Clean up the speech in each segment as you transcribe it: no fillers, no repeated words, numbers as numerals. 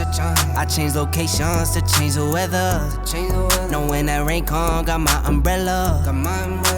touch on. I change locations to change the weather. Know when that rain come, got my umbrella.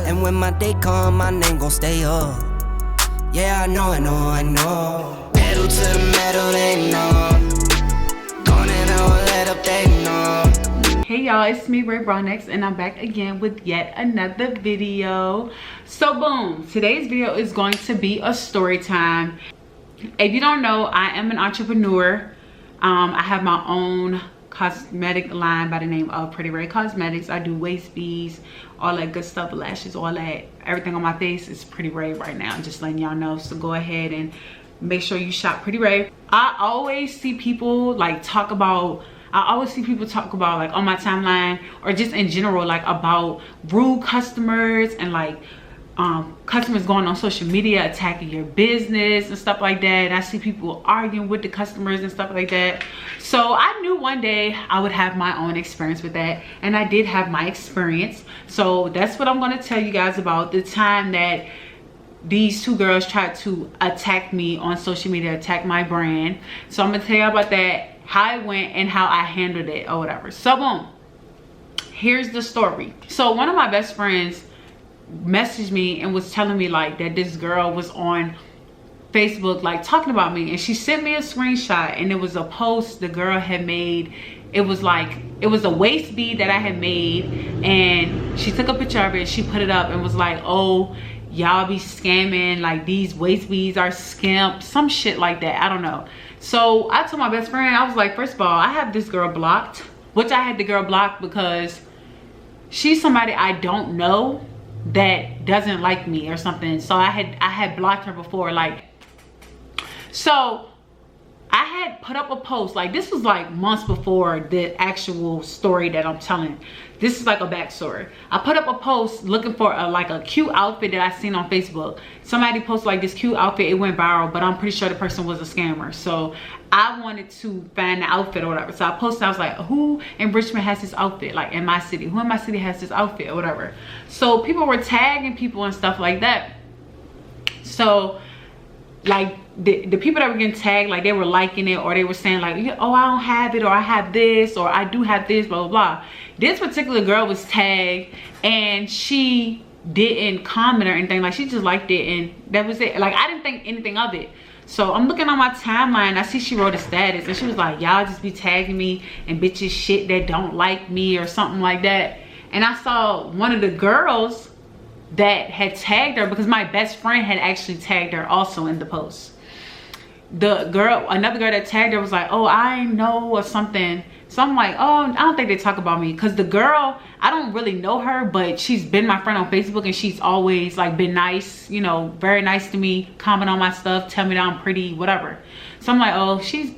And when my day come, my name gon' stay up. Yeah, I know. Pedal to the metal, they know. Gone and I won't let up, they know. Hey y'all, it's me, Broadnax, and I'm back again with yet another video. So boom, today's video is going to be a story time. If you don't know, I am an entrepreneur. I have my own cosmetic line by the name of PrettyRai Cosmetics. I do waist beads, all that good stuff, lashes, all that. Everything on my face is PrettyRai right now. I'm just letting y'all know. So go ahead and make sure you shop PrettyRai. I always see people like talk about like on my timeline or just in general like about rude customers and like customers going on social media attacking your business and stuff like that. And I see people arguing with the customers and stuff like that. So I knew one day I would have my own experience with that, and I did have my experience. So that's what I'm going to tell you guys about, the time that these two girls tried to attack me on social media, attack my brand. So I'm going to tell you about that, how it went and how I handled it or whatever. So boom, here's the story. So one of my best friends messaged me and was telling me like that this girl was on Facebook like talking about me, and she sent me a screenshot, and it was a post the girl had made. It was a waist bead that I had made, and she took a picture of it, she put it up and was like, oh, y'all be scamming, like these waist beads are skimp, some shit like that. I don't know. So I told my best friend, I was like, first of all, I have this girl blocked, which I had the girl blocked because she's somebody I don't know that doesn't like me or something. So I had blocked her before. Like, so I had put up a post, like this was like months before the actual story that I'm telling. This is like a backstory. I put up a post looking for like a cute outfit that I seen on Facebook. Somebody posted like this cute outfit, it went viral, but I'm pretty sure the person was a scammer. So I wanted to find the outfit or whatever. So I posted, I was like, who in Richmond has this outfit? Like in my city, who in my city has this outfit or whatever. So people were tagging people and stuff like that. So like the people that were getting tagged, like they were liking it, or they were saying like, oh, I don't have it, or I have this, or I do have this, blah blah blah. This particular girl was tagged and she didn't comment or anything. Like she just liked it and that was it. Like I didn't think anything of it. So I'm looking on my timeline, I see she wrote a status and she was like, y'all just be tagging me and bitches shit that don't like me or something like that. And I saw one of the girls that had tagged her, because my best friend had actually tagged her also in the post. Another girl that tagged her was like, oh, I know or something. So I'm like, oh, I don't think they talk about me, because the girl, I don't really know her, but she's been my friend on Facebook and she's always like been nice, you know, very nice to me, comment on my stuff, tell me that I'm pretty, whatever. So I'm like, oh, she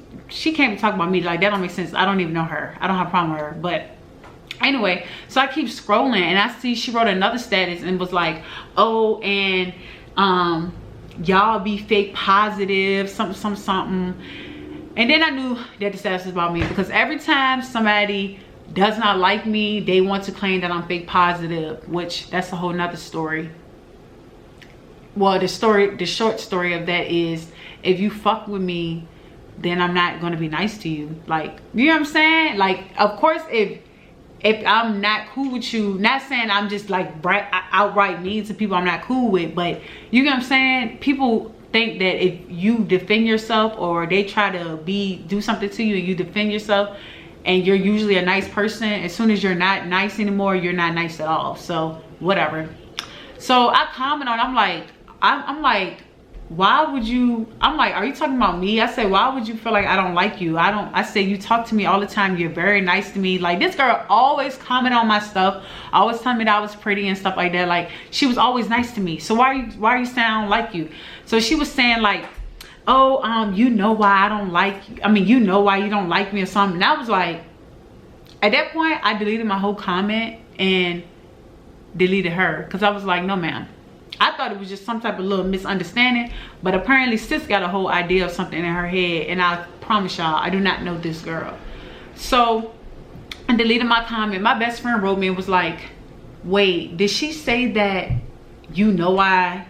can't be talking about me. Like that don't make sense. I don't even know her. I don't have a problem with her. But anyway, so I keep scrolling and I see she wrote another status and was like, oh, and y'all be fake positive, something. And then I knew that the status was about me, because every time somebody does not like me, they want to claim that I'm fake positive, which that's a whole nother story. Well, the short story of that is, if you fuck with me, then I'm not going to be nice to you. Like, you know what I'm saying? Like, of course, if I'm not cool with you, not saying I'm just like outright mean to people I'm not cool with, but you know what I'm saying? People think that if you defend yourself, or they try to do something to you and you defend yourself, and you're usually a nice person, as soon as you're not nice anymore, you're not nice at all. So whatever. So I comment on, I'm like, why would you, I'm like, are you talking about me? I say, why would you feel like I don't like you? I say, you talk to me all the time, you're very nice to me. Like this girl always comment on my stuff, always tell me that I was pretty and stuff like that. Like she was always nice to me. So why are you saying I don't like you? So she was saying like, oh, you know why I don't like you. I mean, you know why you don't like me or something. And I was like, at that point, I deleted my whole comment and deleted her, because I was like, no ma'am. I thought it was just some type of little misunderstanding, but apparently sis got a whole idea of something in her head, and I promise y'all, I do not know this girl. So I deleted my comment. My best friend wrote me and was like, wait, did she say that you know why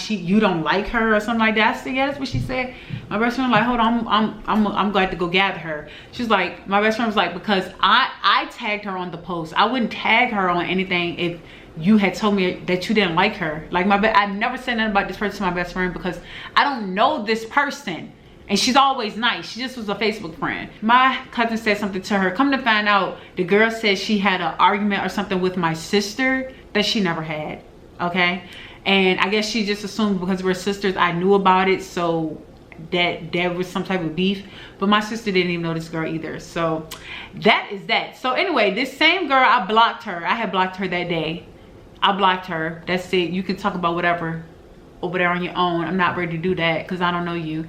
you don't like her or something like that? I said, yeah, that's what she said. My best friend was like, hold on, I'm glad to go gather her. She's like, my best friend was like, because I tagged her on the post. I wouldn't tag her on anything if you had told me that you didn't like her. Like I've never said nothing about this person to my best friend because I don't know this person. And she's always nice. She just was a Facebook friend. My cousin said something to her. Come to find out, the girl said she had an argument or something with my sister that she never had, okay? And I guess she just assumed because we're sisters, I knew about it, so that there was some type of beef. But my sister didn't even know this girl either. So that is that. So anyway, this same girl, I blocked her. I had blocked her that day. I blocked her. That's it. You can talk about whatever over there on your own. I'm not ready to do that because I don't know you.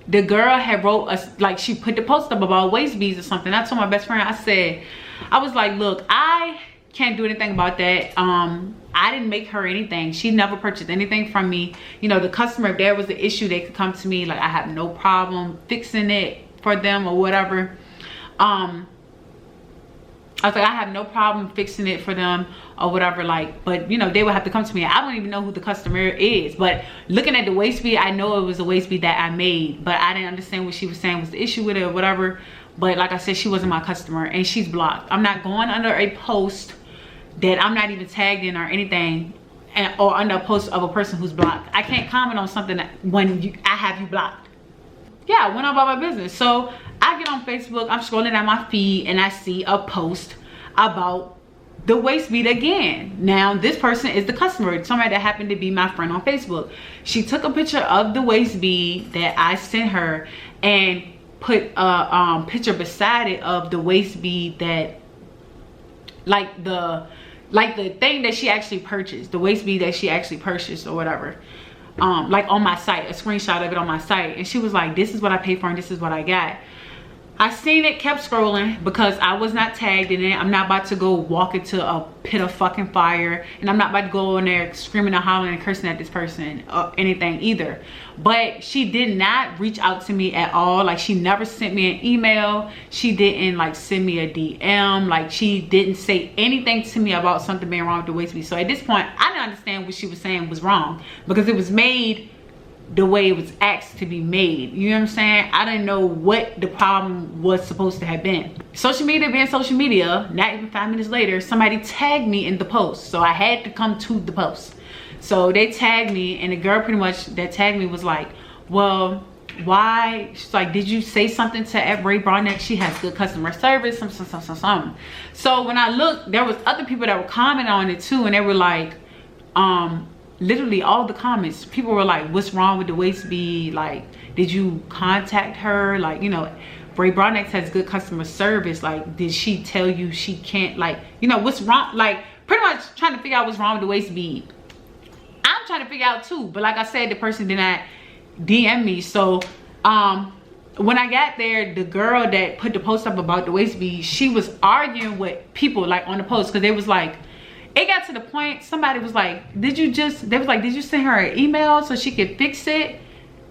The girl had wrote us, like, she put the post up about waist beads or something. I told my best friend, I was like, look, I can't do anything about that. I didn't make her anything. She never purchased anything from me. You know, the customer, if there was an issue, they could come to me. Like, I have no problem fixing it for them or whatever. I was like, I have no problem fixing it for them or whatever, like, but you know, they would have to come to me. I don't even know who the customer is, but looking at the waist bead, I know it was a waist bead that I made, but I didn't understand what she was saying was the issue with it or whatever. But like I said, she wasn't my customer and she's blocked. I'm not going under a post that I'm not even tagged in or anything, or under a post of a person who's blocked. I can't comment on something when I have you blocked. Yeah, I went on about my business. So I get on Facebook, I'm scrolling down my feed and I see a post about the waist bead again. Now this person is the customer, somebody that happened to be my friend on Facebook. She took a picture of the waist bead that I sent her and put a picture beside it of the waist bead that, like the thing that she actually purchased, the waist bead that she actually purchased or whatever. Like on my site, a screenshot of it on my site. And she was like, this is what I paid for and this is what I got. I seen it, kept scrolling because I was not tagged in it. I'm not about to go walk into a pit of fucking fire, and I'm not about to go in there screaming and hollering and cursing at this person or anything either. But she did not reach out to me at all. Like, she never sent me an email. She didn't like send me a DM. Like, she didn't say anything to me about something being wrong with the waist bead. So at this point, I didn't understand what she was saying was wrong because it was made the way it was asked to be made. You know what I'm saying? I didn't know what the problem was supposed to have been. Social media being social media, not even 5 minutes later, somebody tagged me in the post. So I had to come to the post. So they tagged me, and the girl pretty much that tagged me was like, well, why? She's like, did you say something to Broadnax? She has good customer service, something. So when I looked, there was other people that were commenting on it too, and they were like, literally all the comments, people were like, what's wrong with the waist bead? Like, did you contact her? Like, you know, Broadnax has good customer service. Like, did she tell you she can't, like, you know, what's wrong? Like, pretty much trying to figure out what's wrong with the waist bead. I'm trying to figure out too, but like I said, the person did not DM me. So when I got there, the girl that put the post up about the waist bead, she was arguing with people like on the post, because they was like, it got to the point, somebody was like, they was like, did you send her an email so she could fix it?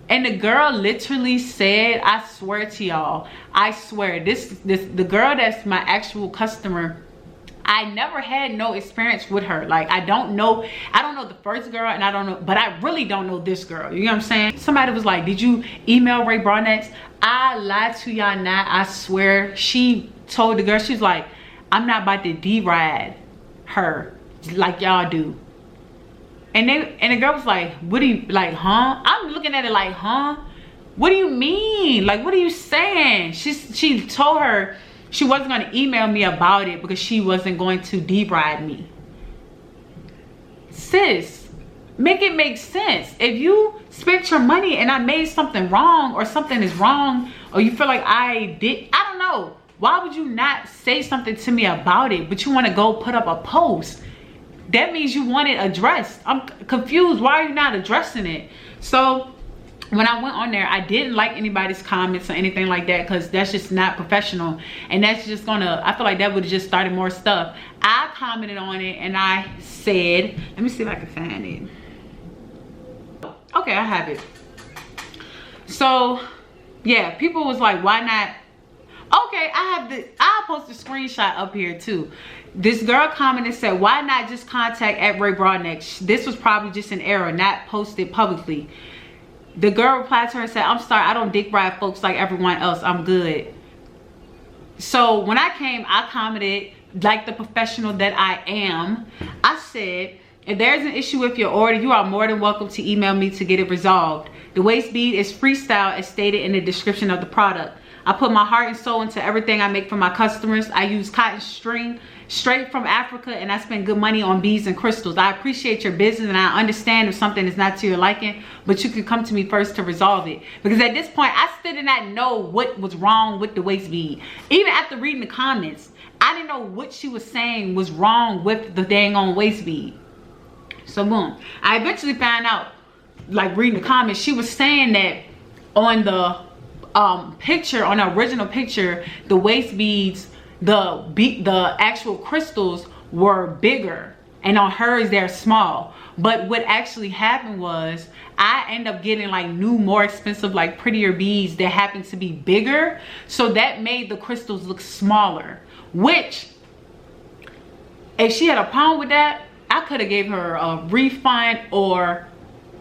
And the girl literally said, I swear to y'all, I swear, the girl that's my actual customer, I never had no experience with her. Like, I don't know the first girl, and I don't know, but I really don't know this girl. You know what I'm saying? Somebody was like, did you email Broadnax? I lied to y'all not, I swear. She told the girl, she's like, I'm not about to deride her like y'all do. And the girl was like, what do you, like, huh? I'm looking at it like, huh? What do you mean? Like, what are you saying? She told her she wasn't going to email me about it because she wasn't going to deride me. Sis, make it make sense. If you spent your money and I made something wrong, or something is wrong, or you feel like I don't know, why would you not say something to me about it, but you want to go put up a post? That means you want it addressed. I'm confused. Why are you not addressing it? So when I went on there, I didn't like anybody's comments or anything like that, because that's just not professional, and that's just gonna, I feel like that would have just started more stuff. I commented on it and I said, let me see if I can find it. Okay, I have it. So yeah, people was like, why not? Okay, I'll post a screenshot up here too. This girl commented, said, why not just contact Broadnax? This was probably just an error, not posted publicly. The girl replied to her and said, I'm sorry, I don't dick ride folks like everyone else. I'm good. So when I came, I commented like the professional that I am. I said, if there's an issue with your order, you are more than welcome to email me to get it resolved. The waist bead is freestyle as stated in the description of the product. I put my heart and soul into everything I make for my customers. I use cotton string straight from Africa, and I spend good money on beads and crystals. I appreciate your business, and I understand if something is not to your liking, but you can come to me first to resolve it. Because at this point, I still did not know what was wrong with the waist bead. Even after reading the comments, I didn't know what she was saying was wrong with the dang on waist bead. So boom, I eventually found out, like reading the comments, she was saying that on the picture, on the original picture, the waist beads, the actual crystals were bigger, and on hers they're small. But what actually happened was I end up getting like new, more expensive, like prettier beads that happened to be bigger, so that made the crystals look smaller. Which, if she had a problem with that, I could have gave her a refund, or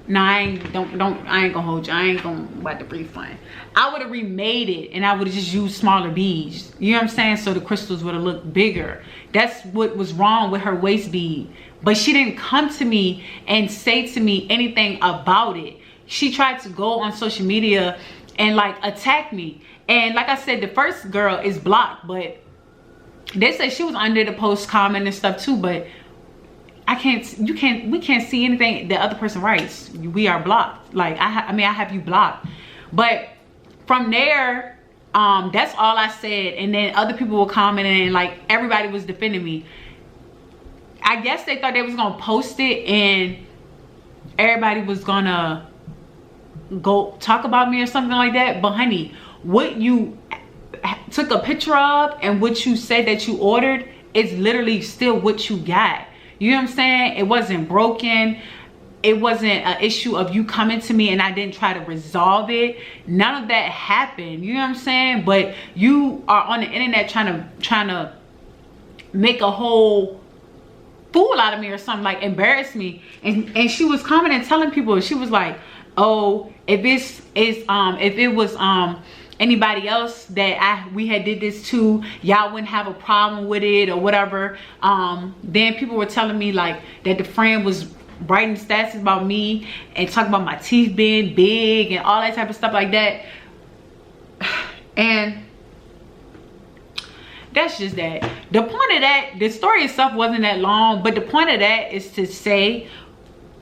no, I ain't gonna hold you. I ain't gonna about the refund. I would have remade it, and I would have just used smaller beads. You know what I'm saying? So the crystals would have looked bigger. That's what was wrong with her waist bead. But she didn't come to me and say to me anything about it. She tried to go on social media and like attack me. And like I said, the first girl is blocked, but they said she was under the post comment and stuff too, but we can't see anything the other person writes. We are blocked. Like I have you blocked. But from there, that's all I said. And then other people were commenting, and like everybody was defending me. I guess they thought they was gonna post it and everybody was gonna go talk about me or something like that. But honey, what you took a picture of and what you said that you ordered is literally still what you got. You know what I'm saying? It wasn't broken. It wasn't an issue of you coming to me and I didn't try to resolve it. None of that happened. You know what I'm saying? But you are on the internet trying to make a whole fool out of me or something, like embarrass me. And she was commenting, telling people, she was like, oh, if it was anybody else that we had did this to, y'all wouldn't have a problem with it or whatever. Then people were telling me like that the friend was writing stats about me and talking about my teeth being big and all that type of stuff like that. And that's just that. The point of that, the story itself wasn't that long, but the point of that is to say,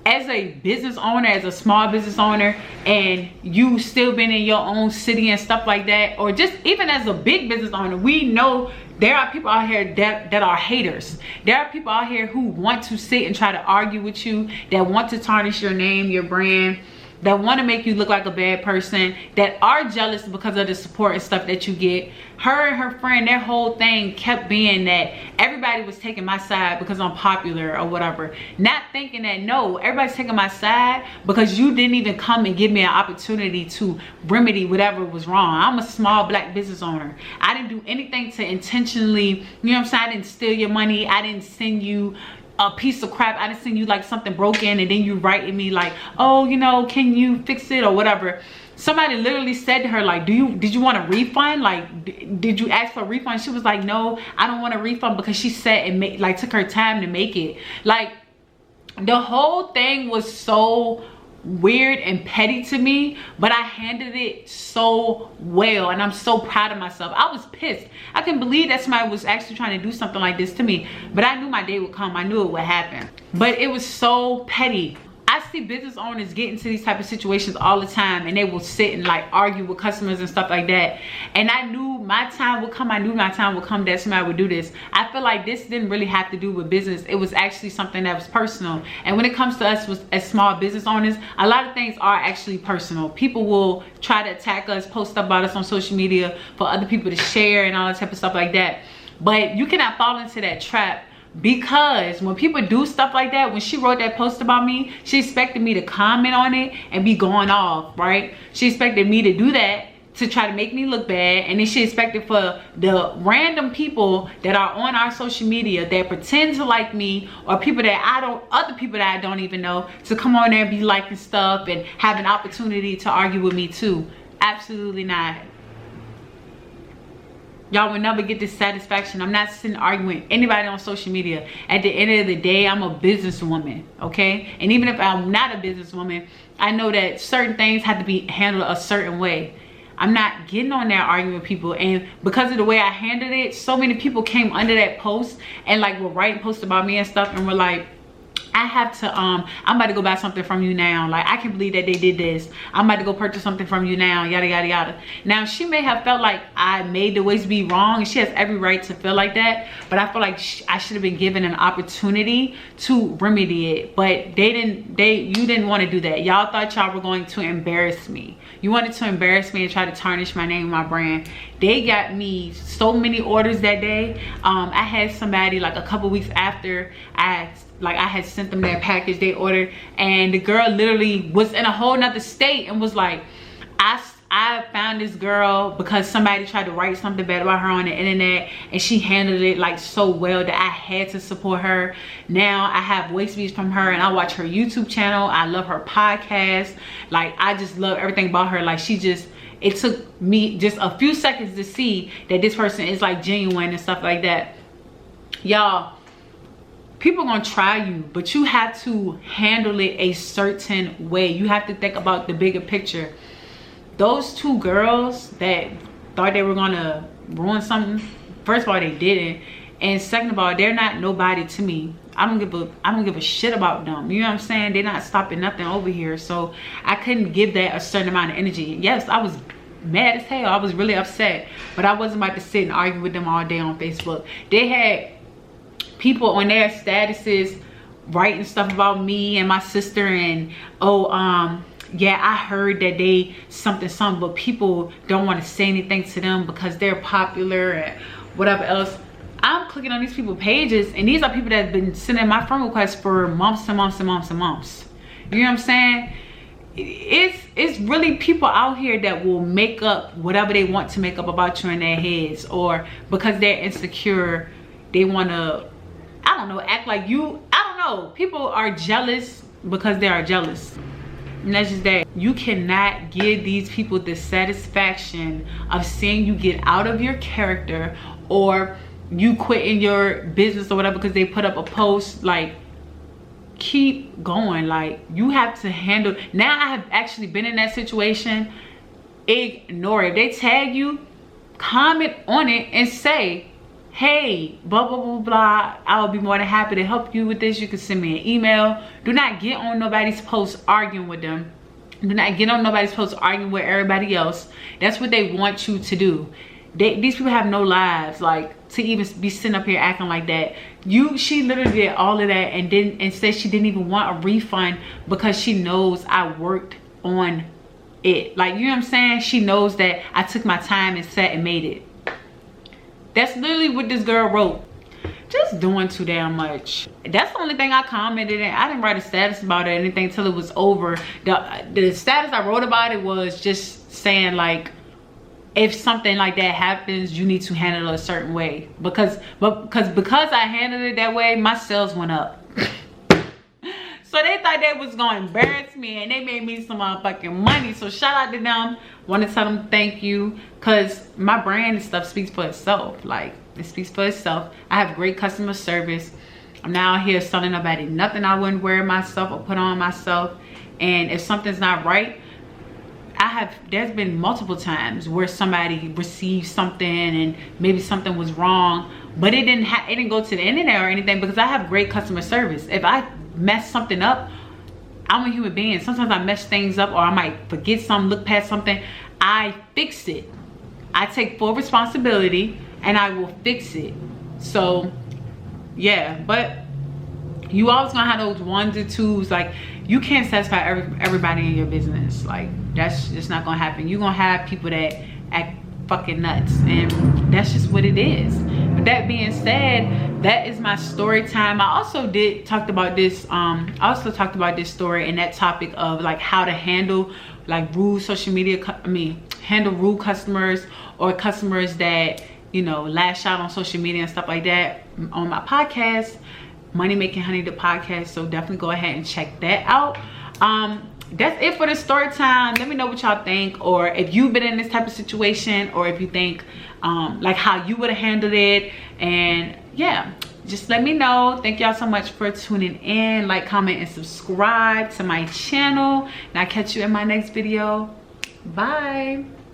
as a business owner, as a small business owner, and you still been in your own city and stuff like that, or just even as a big business owner, we know there are people out here that are haters. There are people out here who want to sit and try to argue with you, that want to tarnish your name, your brand, that want to make you look like a bad person, that are jealous because of the support and stuff that you get. Her and her friend, their whole thing kept being that everybody was taking my side because I'm popular or whatever. Not thinking that, no, everybody's taking my side because you didn't even come and give me an opportunity to remedy whatever was wrong. I'm a small black business owner. I didn't do anything to intentionally, you know what I'm saying? I didn't steal your money. I didn't send you a piece of crap. I didn't send you like something broken and then you writing me like, oh, you know, can you fix it or whatever. Somebody literally said to her like, did you want a refund? Like, did you ask for a refund? She was like, no, I don't want a refund, because she said and like took her time to make it. Like, the whole thing was so weird and petty to me, but I handled it so well and I'm so proud of myself. I was pissed. I couldn't believe that somebody was actually trying to do something like this to me, but I knew my day would come. I knew it would happen, but it was so petty. I see business owners get into these type of situations all the time, and they will sit and like argue with customers and stuff like that. And I knew my time would come. I knew my time would come that somebody would do this. I feel like this didn't really have to do with business. It was actually something that was personal. And when it comes to us as small business owners, a lot of things are actually personal. People will try to attack us, post about us on social media for other people to share and all that type of stuff like that. But you cannot fall into that trap, because when people do stuff like that, when she wrote that post about me, she expected me to comment on it and be going off, right? She expected me to do that to try to make me look bad, and then she expected for the random people that are on our social media that pretend to like me, or people that other people that I don't even know, to come on there and be liking stuff and have an opportunity to argue with me too. Absolutely not. Y'all will never get this satisfaction. I'm not sitting arguing with anybody on social media. At the end of the day, I'm a businesswoman, okay? And even if I'm not a businesswoman, I know that certain things have to be handled a certain way. I'm not getting on there arguing with people, and because of the way I handled it, so many people came under that post and like were writing posts about me and stuff, and were like, I have to I'm about to go buy something from you now, like I can't believe that they did this, I'm about to go purchase something from you now, yada yada yada. Now she may have felt like I made the waist be wrong, and she has every right to feel like that, but I feel like I should have been given an opportunity to remedy it. But you didn't want to do that. Y'all thought y'all were going to embarrass me. You wanted to embarrass me and try to tarnish my name and my brand. They got me so many orders that day. I had somebody like a couple weeks after I had sent them their package they ordered, and the girl literally was in a whole nother state and was like, I found this girl because somebody tried to write something bad about her on the internet, and she handled it like so well that I had to support her. Now I have WAISTBEADS from her, and I watch her YouTube channel. I love her podcast. Like, I just love everything about her. Like, it took me just a few seconds to see that this person is like genuine and stuff like that. Y'all, people gonna try you, but you have to handle it a certain way. You have to think about the bigger picture. Those two girls that thought they were gonna ruin something, first of all, they didn't, and second of all, they're not nobody to me. I don't give a shit about them. You know what I'm saying? They're not stopping nothing over here. So I couldn't give that a certain amount of energy. Yes, I was mad as hell. I was really upset, but I wasn't about to sit and argue with them all day on Facebook. They had people on their statuses writing stuff about me and my sister, and yeah, I heard that they something, but people don't want to say anything to them because they're popular and whatever else. I'm clicking on these people's pages, and these are people that have been sending my friend requests for months and months and months and months. You know what I'm saying? It's really people out here that will make up whatever they want to make up about you in their heads, or because they're insecure, they want to, I don't know, act like you. I don't know. People are jealous because they are jealous. And that's just that. You cannot give these people the satisfaction of seeing you get out of your character, or you quitting your business or whatever because they put up a post. Like, keep going. Like, you have to handle. Now I have actually been in that situation. Ignore it. If they tag you, comment on it and say, hey, blah blah blah blah, I will be more than happy to help you with this. You can send me an email. Do not get on nobody's post arguing with them. Do not get on nobody's post arguing with everybody else. That's what they want you to do. These people have no lives, like, to even be sitting up here acting like that. She literally did all of that and said she didn't even want a refund because she knows I worked on it. Like, you know what I'm saying? She knows that I took my time and sat and made it. That's literally what this girl wrote. Just doing too damn much. That's the only thing I commented, and I didn't write a status about it or anything until it was over. The status I wrote about it was just saying, like, if something like that happens, you need to handle it a certain way. Because I handled it that way, my sales went up. So they thought they was gonna embarrass me, and they made me some motherfucking money. So shout out to them. Want to tell them thank you, because my brand and stuff speaks for itself. Like, it speaks for itself. I have great customer service. I'm now here selling nobody nothing I wouldn't wear myself or put on myself. And if something's not right, there's been multiple times where somebody received something and maybe something was wrong, but it didn't go to the internet or anything, because I have great customer service. If I mess something up, I'm a human being. Sometimes I mess things up, or I might forget something, look past something. I fix it. I take full responsibility and I will fix it. So yeah, but you always gonna have those ones or twos. Like, you can't satisfy everybody in your business. Like, that's just not gonna happen. You're gonna have people that act fucking nuts, and that's just what it is. But that being said, that is my story time. I also talked about this story and that topic of like how to handle like rude social media, handle rude customers or customers that, you know, lash out on social media and stuff like that on my podcast, Money Making Honey, the podcast. So definitely go ahead and check that out. That's it for the story time. Let me know what y'all think, or if you've been in this type of situation, or if you think like how you would have handled it. And yeah, just let me know. Thank y'all so much for tuning in. Like, comment, and subscribe to my channel, and I'll catch you in my next video. Bye.